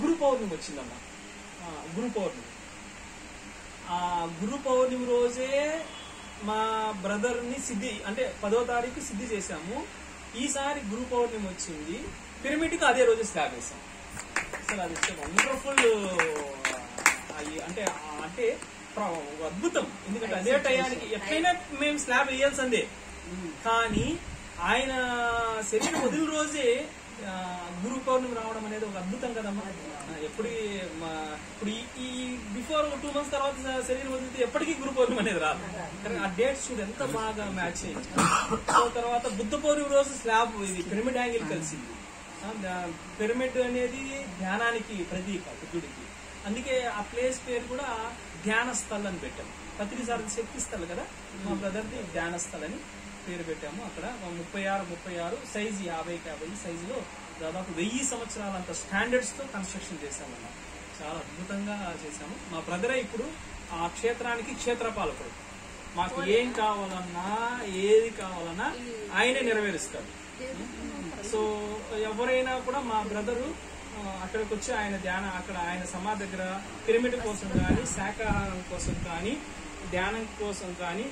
గురు పౌర్ణమి వచ్చిందమ్మా. గురు పౌర్ణమి, ఆ గురు పౌర్ణమి రోజే మా బ్రదర్ ని సిద్ధి అంటే 10వ తారీఖు సిద్ధి చేశాము. ఈసారి గురు పౌర్ణమి వచ్చింది, పిరమిడ్ కి అదే రోజు స్లాబ్ వేసాం. అసలు అది వండర్ఫుల్, అంటే అంటే అద్భుతం. ఎందుకంటే అదే టయానికి ఎట్లయినా మేము స్లాబ్ వేయాల్సిందే, కానీ ఆయన శరీరం వదిలిన రోజే గురు పౌర్ణమి రావడం అనేది ఒక అద్భుతం కదమ్మా. ఇప్పుడు ఈ బిఫోర్ 2 months తర్వాత శరీరం వదిలితే ఎప్పటికీ గురు పౌర్ణమి అనేది రాదు. కానీ ఆ డేట్స్ చూడు ఎంత బాగా మ్యాచ్ అయింది. తర్వాత బుద్ధ పౌర్ణమి రోజు స్లాబ్ ఇది పిరమిడ్ యాంగిల్ కలిసింది. పిరమిడ్ అనేది ధ్యానానికి ప్రతీక బుద్ధుడికి, అందుకే ఆ ప్లేస్ పేరు కూడా ధ్యాన స్థల్ అని పెట్టాము. పత్రిసారి శక్తి స్థల్ కదా, మా బ్రదర్ది ధ్యాన స్థల్ అని పేరు పెట్టాము. అక్కడ 36 సైజు 50x50 సైజులో దాదాపు 1000 సంవత్సరాలంత స్టాండర్డ్స్ తో కన్స్ట్రక్షన్ చేశామన్నమాట. చాలా అద్భుతంగా చేశాము. మా బ్రదరే ఇప్పుడు ఆ క్షేత్రానికి క్షేత్రపాలకుడు. మాకు ఏం కావాలన్నా ఏది కావాలన్నా ఆయనే నెరవేరుస్తాడు. సో ఎవరైనా కూడా మా బ్రదరు అక్కడికి వచ్చి ఆయన అక్కడ ఆయన సమాధి దగ్గర పిరమిడ్ కోసం కానీ శాకాహారం కోసం కానీ ధ్యానం కోసం కానీ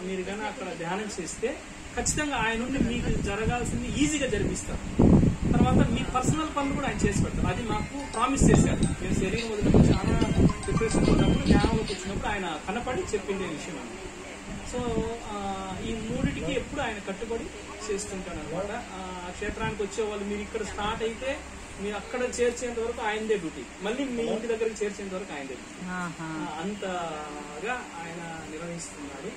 మీరు కానీ అక్కడ ధ్యానం చేస్తే ఖచ్చితంగా ఆయన నుండి మీకు జరగాల్సింది ఈజీగా జరిపిస్తారు. తర్వాత మీ పర్సనల్ పనులు కూడా ఆయన చేసి పెడతారు. అది మాకు ప్రామిస్ చేశారు. మీరు శరీరం వదిలినప్పుడు చాలా ప్రిపరేషన్ ఉన్నప్పుడు ధ్యానంలోకి వచ్చినప్పుడు ఆయన కనపడి చెప్పిండే విషయం అన్నమాట. సో ఈ మూడిటికి ఎప్పుడు ఆయన కట్టుబడి చేస్తుంటాను అనమాట. క్షేత్రానికి వచ్చే వాళ్ళు మీరు ఇక్కడ స్టార్ట్ అయితే మీరు అక్కడ చేర్చేంత వరకు ఆయనదే డ్యూటీ, మళ్ళీ మీ ఇంటి దగ్గరికి చేర్చేంత వరకు ఆయనదే డ్యూటీ. అంతగా ఆయన నిర్వహిస్తున్నాడు.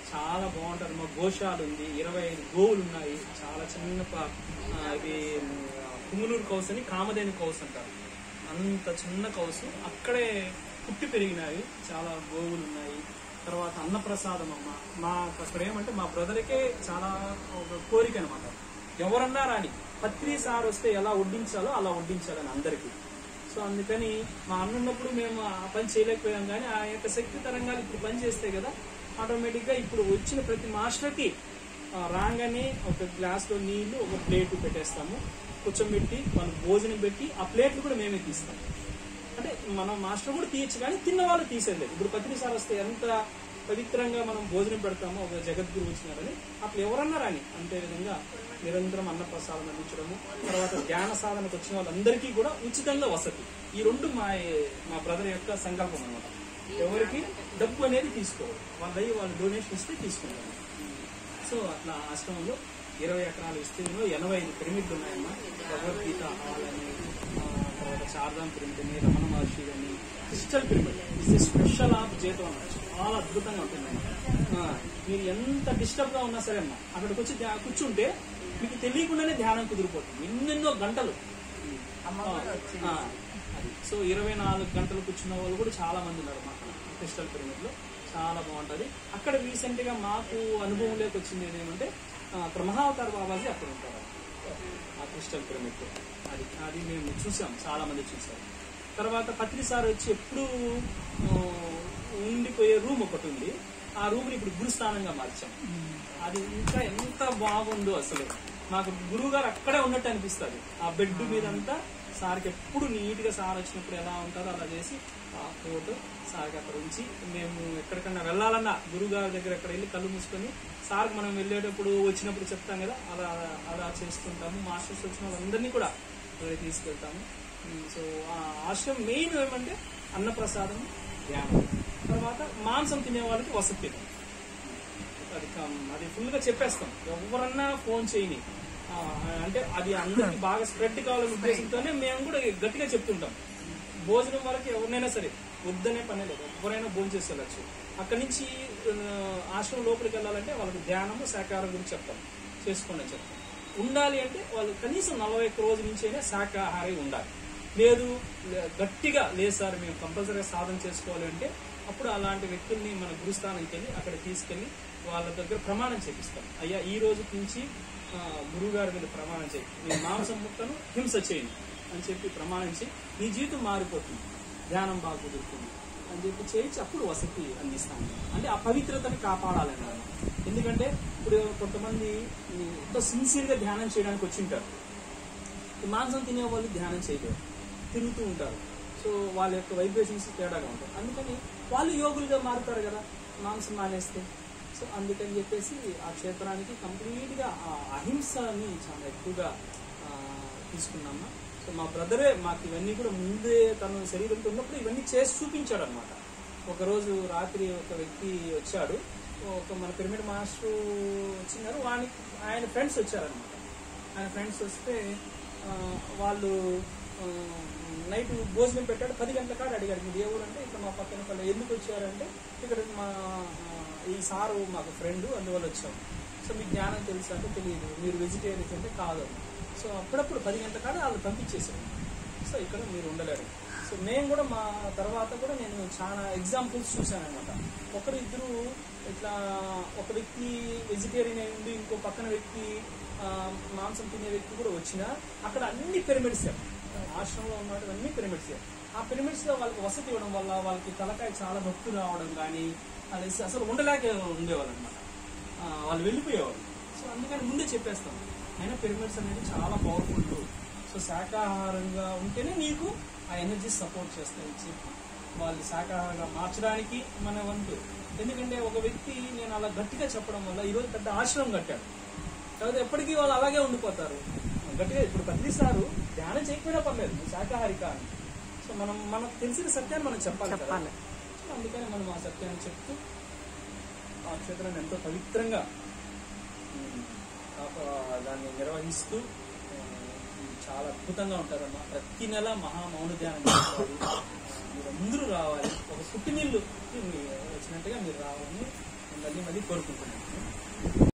చాలా బాగుంటారు. మా గోశాల ఉంది, 25 గోవులు ఉన్నాయి. చాలా చిన్న ఇవి పుంగునూరు కౌస్ అని కామధేను కౌస్ అంటారు. అంత చిన్న కౌసు అక్కడే పుట్టి పెరిగినాయి. చాలా గోవులు ఉన్నాయి. తర్వాత అన్నప్రసాదం అమ్మ. అక్కడ ఏమంటే మా బ్రదర్కే చాలా ఒక కోరిక అనమాట, ఎవరన్నా రాని పత్రిసారి వస్తే ఎలా వడ్డించాలో అలా వడ్డించాలని అందరికీ. సో అందుకని మా అన్న ఉన్నప్పుడు మేము ఆ పని చేయలేకపోయాం, కానీ ఆ యొక్క శక్తి తరంగాలు ఇప్పుడు పని చేస్తే కదా ఆటోమేటిక్ గా ఇప్పుడు వచ్చిన ప్రతి మాస్టర్కి రాగానే ఒక గ్లాస్ లో నీళ్లు ఒక ప్లేట్ పెట్టేస్తాము, కూర్చోబెట్టి వాళ్ళు భోజనం పెట్టి ఆ ప్లేట్లు కూడా మేమే తీస్తాం. అంటే మనం మాస్టర్ కూడా తీయచ్చు, కానీ తిన్న వాళ్ళు తీసేయలేదు. ఇప్పుడు పత్రిసారి వస్తే ఎంత పవిత్రంగా మనం భోజనం పెడతామో ఒక జగద్గురు వచ్చినారని అట్లా ఎవరన్నా రాని అంతే విధంగా నిరంతరం అన్నప్రసాదం అందించడము. తర్వాత ధ్యాన సాధనకు వచ్చిన వాళ్ళందరికీ కూడా ఉచితంగా వసతి. ఈ రెండు మా బ్రదర్ యొక్క సంకల్పం అనమాట. ఎవరికి డబ్బు అనేది తీసుకోవాలి, వాళ్ళు డొనేషన్ ఇస్తే తీసుకుంటారు. సో అట్లా ఆశ్రమంలో 20 ఎకరాల విస్తీర్ణంలో 85 పిరమిడ్లు ఉన్నాయమ్మా. భగవద్గీత హాల్ అని, తర్వాత శారదాం పిరమిడ్ అని, రమణ మహర్షి అని, crystal pyramid is special of జీతం అన్నమాట. చాలా అద్భుతంగా ఉంటుందమ్మా. మీరు ఎంత డిస్టర్బ్ గా ఉన్నా సరే అమ్మా అక్కడికి వచ్చి కూర్చుంటే మీకు తెలియకుండానే ధ్యానం కుదిరిపోతుంది. ఎన్నెన్నో గంటలు. సో 24 గంటలు కూర్చున్న వాళ్ళు కూడా చాలా మంది ఉన్నారు మా క్రిస్టల్ పిరమిడ్ లో. చాలా బాగుంటది. అక్కడ రీసెంట్ గా మాకు అనుభవంలోకి వచ్చింది ఏమంటే అక్కడ మహావతార్ బాబాజీ అక్కడ ఉంటారు ఆ క్రిస్టల్ పిరమిడ్ లో. అది మేము చూసాం, చాలా మంది చూసాం. తర్వాత పత్రిసారి వచ్చి ఎప్పుడు ఉండిపోయే రూమ్ ఒకటి ఉంది. ఆ రూమ్ ని ఇప్పుడు గురుస్థానంగా మార్చాం. అది ఇంకా ఎంత బాగుందో అసలు. నాకు గురువు గారు అక్కడే ఉన్నట్టు అనిపిస్తుంది. ఆ బెడ్ మీద అంతా సార్కి ఎప్పుడు నీట్ గా సార్ వచ్చినప్పుడు ఎలా ఉంటారో అలా చేసి ఆ ఫోటో సార్కి అక్కడ ఉంచి మేము ఎక్కడికన్నా వెళ్ళాలన్నా గురువు గారి దగ్గర ఎక్కడ వెళ్ళి కళ్ళు మూసుకొని సార్కి మనం వెళ్ళేటప్పుడు వచ్చినప్పుడు చెప్తాం కదా, అలా చేస్తుంటాము. మాస్టర్స్ వచ్చిన వాళ్ళందరినీ కూడా తీసుకెళ్తాము. సో ఆ ఆశ్రమం మెయిన్ ఏమంటే అన్నప్రసాదం, ధ్యానం. తర్వాత మాంసం తినే వాళ్ళకి వసతి. అది ఫుల్ గా చెప్పేస్తాం. ఎవరన్నా ఫోన్ చేయని అంటే అది అందరికి బాగా స్ప్రెడ్ కావాలనే ఉద్దేశంతోనే మేము కూడా గట్టిగా చెప్తుంటాం. భోజనం వరకు ఎవరినైనా సరే వద్దనే పనే లేదు, ఎవరైనా భోజనం చేసి వెళ్ళచ్చు. అక్కడి నుంచి ఆశ్రమం లోపలికి వెళ్ళాలంటే వాళ్ళకి ధ్యానము శాకాహారం గురించి చెప్తాం, చేసుకోండి అని చెప్తాం. ఉండాలి అంటే వాళ్ళు కనీసం 41 రోజుల నుంచి అయినా శాకాహారి ఉండాలి. లేదు గట్టిగా లేదు సార్ మేము కంపల్సరీగా సాధన చేసుకోవాలి అంటే అప్పుడు అలాంటి వ్యక్తుల్ని మన గురుస్థానానికి వెళ్ళి అక్కడ తీసుకెళ్లి వాళ్ళ దగ్గర ప్రమాణం చేపిస్తాం. అయ్యా ఈ రోజు నుంచి గురువు గారి మీద ప్రమాణం చేయి, నీ మాంసం ముక్కను హింస చేయండి అని చెప్పి ప్రమాణం చేయి, నీ జీవితం మారిపోతుంది, ధ్యానం బాగా కుదురుతుంది అని చెప్పి చేయించి అప్పుడు వసతి అందిస్తాను. అంటే ఆ పవిత్రతని కాపాడాలని. ఎందుకంటే ఇప్పుడు కొంతమంది ఎంతో సిన్సియర్గా ధ్యానం చేయడానికి వచ్చింటారు, మాంసం తినే వాళ్ళు ధ్యానం చేయలేరు. తిరుగుతూ ఉంటారు. సో వాళ్ళ యొక్క వైబ్రేషన్స్ తేడాగా ఉంటాయి. అందుకని వాళ్ళు యోగులుగా మారుతారు కదా మాంసం మానేస్తే. సో అందుకని చెప్పేసి ఆ క్షేత్రానికి కంప్లీట్గా ఆ అహింసని చాలా ఎక్కువగా తీసుకున్నాము. సో మా బ్రదరే మాకు ఇవన్నీ కూడా ముందే తను శరీరంతో ఉన్నప్పుడు ఇవన్నీ చేసి చూపించాడు అనమాట. ఒకరోజు రాత్రి ఒక వ్యక్తి వచ్చాడు, మన పిరమిడ్ మాస్టర్ వచ్చినారు, ఆయన ఫ్రెండ్స్ వచ్చారనమాట. ఆయన ఫ్రెండ్స్ వస్తే వాళ్ళు నైట్ భోజనం పెట్టాడు. 10 గంటల కాడ అడిగాడు, మీరు ఏ ఊరంటే ఇక్కడ మా పక్కన వాళ్ళు ఎందుకు వచ్చారంటే ఇక్కడ ఈ సారు మాకు ఫ్రెండ్ అందువల్ల వచ్చాము. సో మీకు జ్ఞానం తెలుసు అంటే తెలియదు, మీరు వెజిటేరియన్స్ అంటే కాదు. సో అప్పుడప్పుడు 10 గంటల కాడ వాళ్ళు పంపించేశారు. సో ఇక్కడ మీరు ఉండలేరు. సో నేను కూడా మా తర్వాత కూడా నేను చాలా ఎగ్జాంపుల్స్ చూశాను అనమాట. ఒకరు ఇద్దరు ఇట్లా ఒక వ్యక్తి వెజిటేరియన్ అయి ఉండి ఇంకో పక్కన వ్యక్తి మాంసం తినే వ్యక్తి కూడా వచ్చినా అక్కడ అన్ని పిరమిడ్స్, ఆశ్రమంలో ఉన్నట్టు అన్ని పిరమిడ్స్. ఆ పిరమిడ్స్ లో వాళ్ళకి వసతి ఇవ్వడం వల్ల వాళ్ళకి తలకాయ చాలా నొప్పి రావడం కానీ అనేసి అసలు ఉండలేక ఉండేవాళ్ళు అనమాట. వాళ్ళు వెళ్ళిపోయేవాళ్ళు. సో అందుకని ముందే చెప్పేస్తాం, అయినా పిరమిడ్స్ అనేది చాలా పవర్ఫుల్. సో శాకాహారంగా ఉంటేనే నీకు ఆ ఎనర్జీ సపోర్ట్ చేస్తాయి. వాళ్ళు శాకాహారంగా మార్చడానికి మన వంతు. ఎందుకంటే ఒక వ్యక్తి నేను అలా గట్టిగా చెప్పడం వల్ల ఈరోజు పెద్ద ఆశ్రమం కట్టాడు. తర్వాత ఎప్పటికీ వాళ్ళు అలాగే ఉండిపోతారు. గట్టిగా ఇప్పుడు ప్రతిసారు ధ్యానం చేయకపోయినా పర్లేదు, నువ్వు శాకాహారి కానీ. సో మనకు తెలిసిన సత్యాన్ని మనం చెప్పాలి కదా. అందుకని మనం ఆ సత్యాన్ని చెప్తూ ఆ క్షేత్రాన్ని ఎంతో పవిత్రంగా దాన్ని నిర్వహిస్తూ చాలా అద్భుతంగా ఉంటారమ్మా. ప్రతి నెల మౌన ధ్యానం చేసుకోవాలి. మీరందరూ రావాలి. ఒక పుట్టినీళ్ళు వచ్చినట్టుగా మీరు రావాలని మళ్ళీ కోరుకుంటున్నాను.